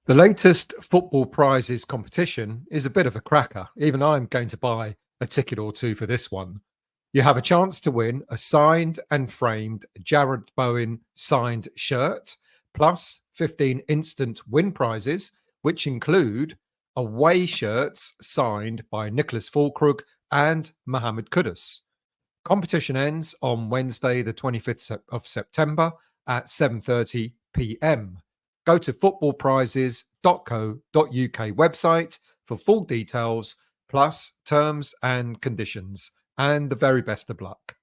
The latest football prizes competition is a bit of a cracker. Even I'm going to buy a ticket or two for this one. You have a chance to win a signed and framed Jared Bowen signed shirt, plus 15 instant win prizes, which include away shirts signed by Nicholas Fulkrug and Mohamed Kudus. Competition ends on Wednesday, the 25th of September at 7:30 p.m. Go to footballprizes.co.uk website for full details, plus terms and conditions. And the very best of luck.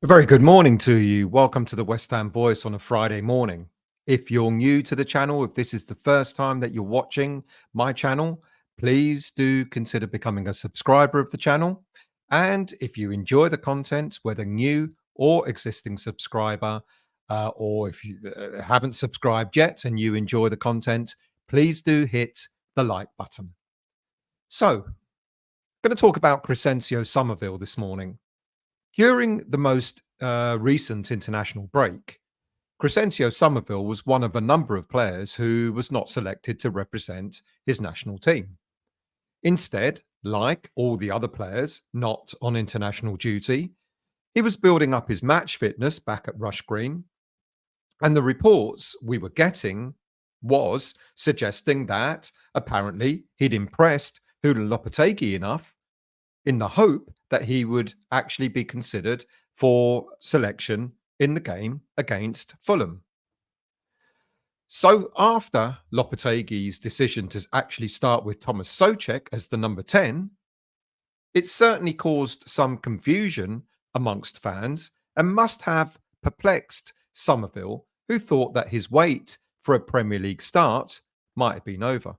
A very good morning to you. Welcome to the West Ham Voice on a Friday morning. If you're new to the channel, if this is the first time that you're watching my channel, please do consider becoming a subscriber of the channel. And if you enjoy the content, whether new or existing subscriber, or if you haven't subscribed yet and you enjoy the content, please do hit the like button. So, I'm going to talk about Crysencio Summerville this morning. During the most recent international break, Crysencio Summerville was one of a number of players who was not selected to represent his national team. Instead, like all the other players not on international duty, he was building up his match fitness back at Rush Green, and the reports we were getting was suggesting that apparently he'd impressed Julen Lopetegui enough in the hope that he would actually be considered for selection in the game against Fulham. So after Lopetegui's decision to actually start with Tomas Soucek as the number 10, it certainly caused some confusion amongst fans and must have perplexed Summerville, who thought that his wait for a Premier League start might have been over.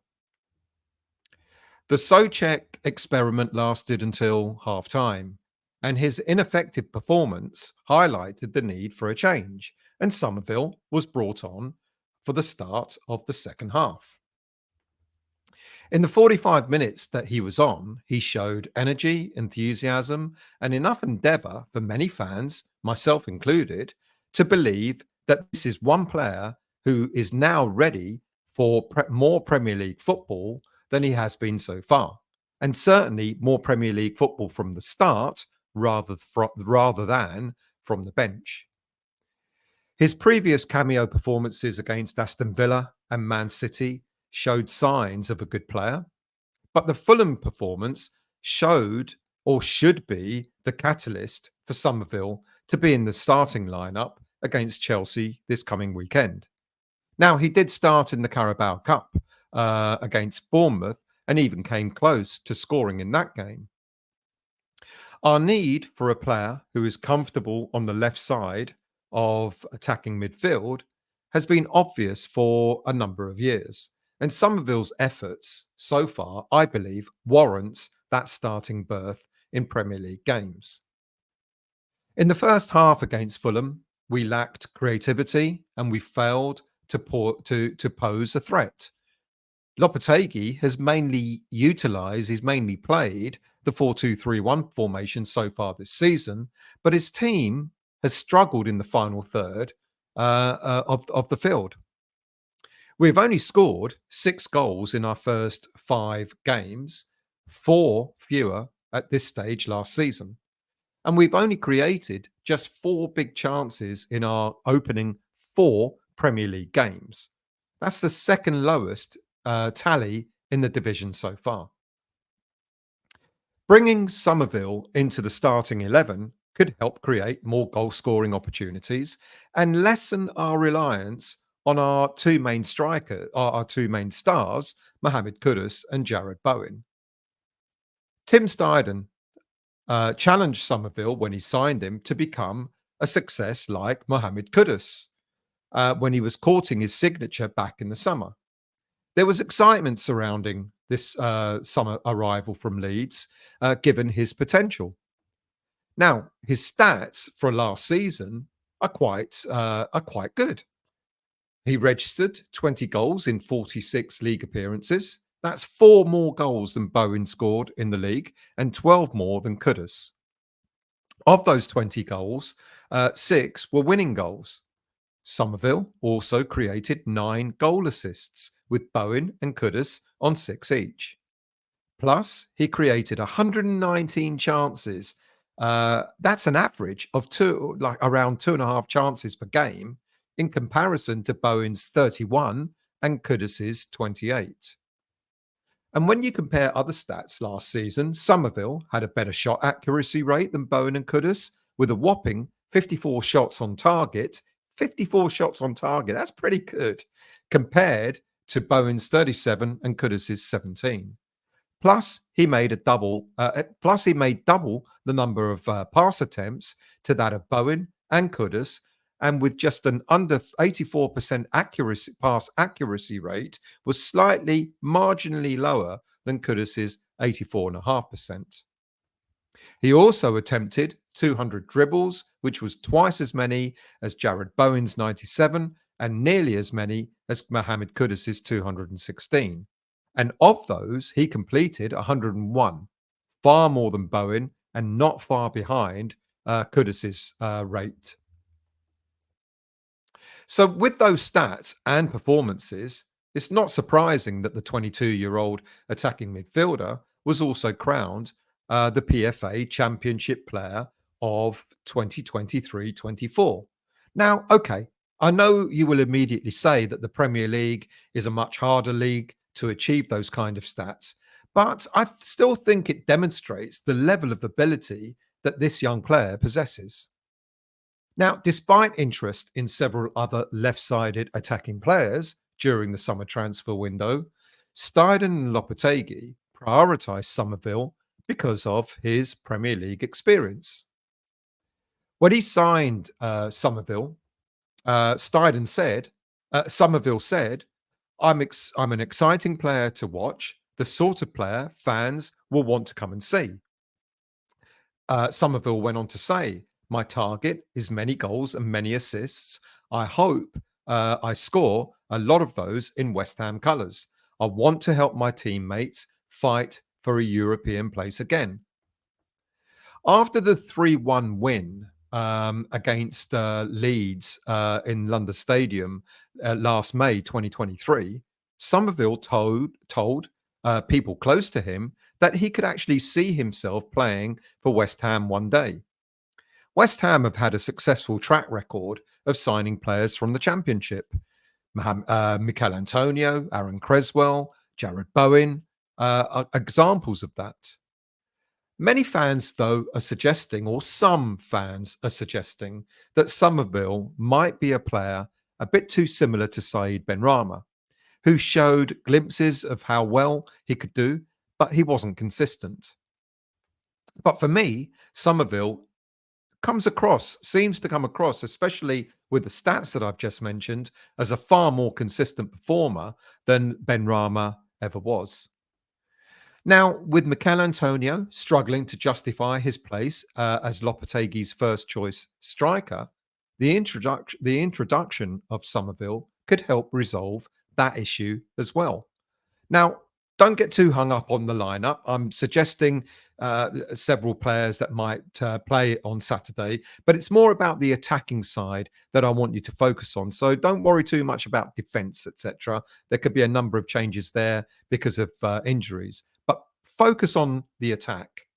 The Soucek experiment lasted until half-time, and his ineffective performance highlighted the need for a change, and Summerville was brought on for the start of the second half. In the 45 minutes that he was on, he showed energy, enthusiasm, and enough endeavour for many fans, myself included, to believe that this is one player who is now ready for more Premier League football than he has been so far, and certainly more Premier League football from the start rather than from the bench. His previous cameo performances against Aston Villa and Man City showed signs of a good player, but the Fulham performance showed or should be the catalyst for Summerville to be in the starting lineup against Chelsea this coming weekend. Now, he did start in the Carabao Cup against Bournemouth and even came close to scoring in that game. Our need for a player who is comfortable on the left side of attacking midfield has been obvious for a number of years. And Summerville's efforts so far, I believe, warrants that starting berth in Premier League games. In the first half against Fulham, we lacked creativity and we failed to pose a threat. Lopetegui has mainly played the 4-2-3-1 formation so far this season, but his team has struggled in the final third of the field. We've only scored 6 goals in our first 5 games, 4 fewer at this stage last season. And we've only created just 4 big chances in our opening 4 Premier League games. That's the second lowest tally in the division so far. Bringing Summerville into the starting 11 could help create more goal-scoring opportunities and lessen our reliance on our two main stars, Mohamed Kudus and Jared Bowen. Tim Steidten challenged Summerville when he signed him to become a success like Mohamed Kudus when he was courting his signature back in the summer. There was excitement surrounding this summer arrival from Leeds, given his potential. Now, his stats for last season are quite good. He registered 20 goals in 46 league appearances. That's 4 more goals than Bowen scored in the league and 12 more than Kudus. Of those 20 goals, 6 were winning goals. Summerville also created 9 goal assists, with Bowen and Kudus on 6 each. Plus, he created 119 chances. That's an average of around 2.5 chances per game, in comparison to Bowen's 31 and Kudus's 28. And when you compare other stats last season, Summerville had a better shot accuracy rate than Bowen and Kudus, with a whopping 54 shots on target. 54 shots on target, that's pretty good, compared to Bowen's 37 and Kudus's 17. Plus, he made double the number of pass attempts to that of Bowen and Kudus, and with just an under 84% pass accuracy rate, was slightly marginally lower than Kudus's 84.5%. He also attempted 200 dribbles, which was twice as many as Jared Bowen's 97 and nearly as many as Mohamed Kudus's 216. And of those, he completed 101, far more than Bowen and not far behind Kudus's rate. So with those stats and performances, it's not surprising that the 22-year-old attacking midfielder was also crowned the PFA Championship Player of 2023-24. Now, okay, I know you will immediately say that the Premier League is a much harder league to achieve those kind of stats, but I still think it demonstrates the level of ability that this young player possesses. Now, despite interest in several other left-sided attacking players during the summer transfer window, Steiden and Lopetegui prioritised Summerville because of his Premier League experience. When he signed Summerville, Summerville said, I'm an exciting player to watch, the sort of player fans will want to come and see. Summerville went on to say, my target is many goals and many assists. I hope I score a lot of those in West Ham colours. I want to help my teammates fight for a European place again. After the 3-1 win against Leeds in London Stadium last May 2023, Summerville told people close to him that he could actually see himself playing for West Ham one day. West Ham have had a successful track record of signing players from the Championship. Mikel Antonio, Aaron Creswell, Jared Bowen are examples of that. Many fans, though, are suggesting, or some fans are suggesting, that Summerville might be a player a bit too similar to Said Benrahma, who showed glimpses of how well he could do, but he wasn't consistent. But for me, Summerville seems to come across, especially with the stats that I've just mentioned, as a far more consistent performer than Benrahma ever was. Now, with Mikel Antonio struggling to justify his place as Lopetegui's first choice striker, the introduction of Summerville could help resolve that issue as well. Now, don't get too hung up on the lineup. I'm suggesting several players that might play on Saturday, but it's more about the attacking side that I want you to focus on. So don't worry too much about defense, etc. There could be a number of changes there because of injuries, but focus on the attack.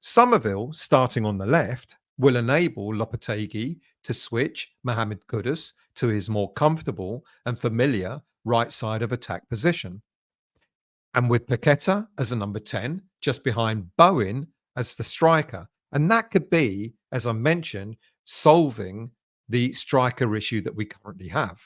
Summerville, starting on the left, will enable Lopetegui to switch Mohamed Kudus to his more comfortable and familiar right side of attack position. And with Paqueta as a number 10, just behind Bowen as the striker. And that could be, as I mentioned, solving the striker issue that we currently have.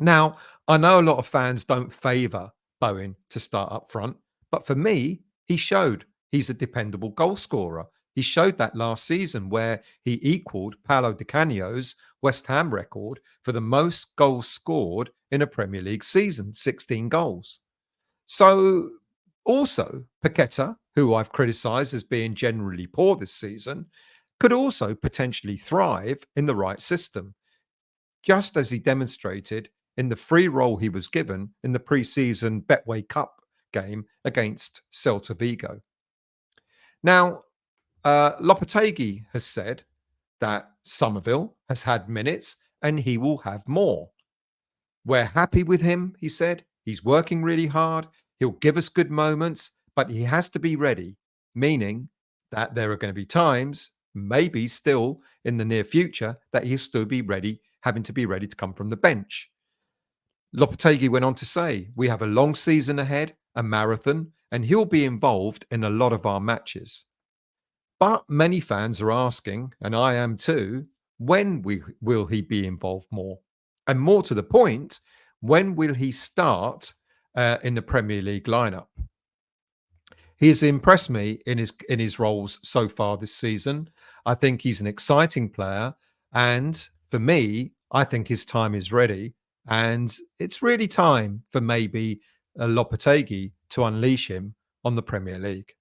Now, I know a lot of fans don't favour Bowen to start up front, but for me, he showed he's a dependable goal scorer. He showed that last season where he equalled Paolo Di Canio's West Ham record for the most goals scored in a Premier League season, 16 goals. So also Paqueta, who I've criticised as being generally poor this season, could also potentially thrive in the right system. just as he demonstrated in the free role he was given in the pre-season Betway Cup game against Celta Vigo. Now, Lopetegui has said that Summerville has had minutes and he will have more. We're happy with him, he said. He's working really hard. He'll give us good moments, but he has to be ready, meaning that there are going to be times, maybe still in the near future, that he'll still be ready, having to be ready to come from the bench. Lopetegui went on to say, we have a long season ahead, a marathon, and he'll be involved in a lot of our matches. But many fans are asking, and I am too, when will he be involved more? And more to the point, when will he start in the Premier League lineup? He has impressed me in his roles so far this season. I think he's an exciting player, and for me, I think his time is ready. And it's really time for maybe Lopetegui to unleash him on the Premier League.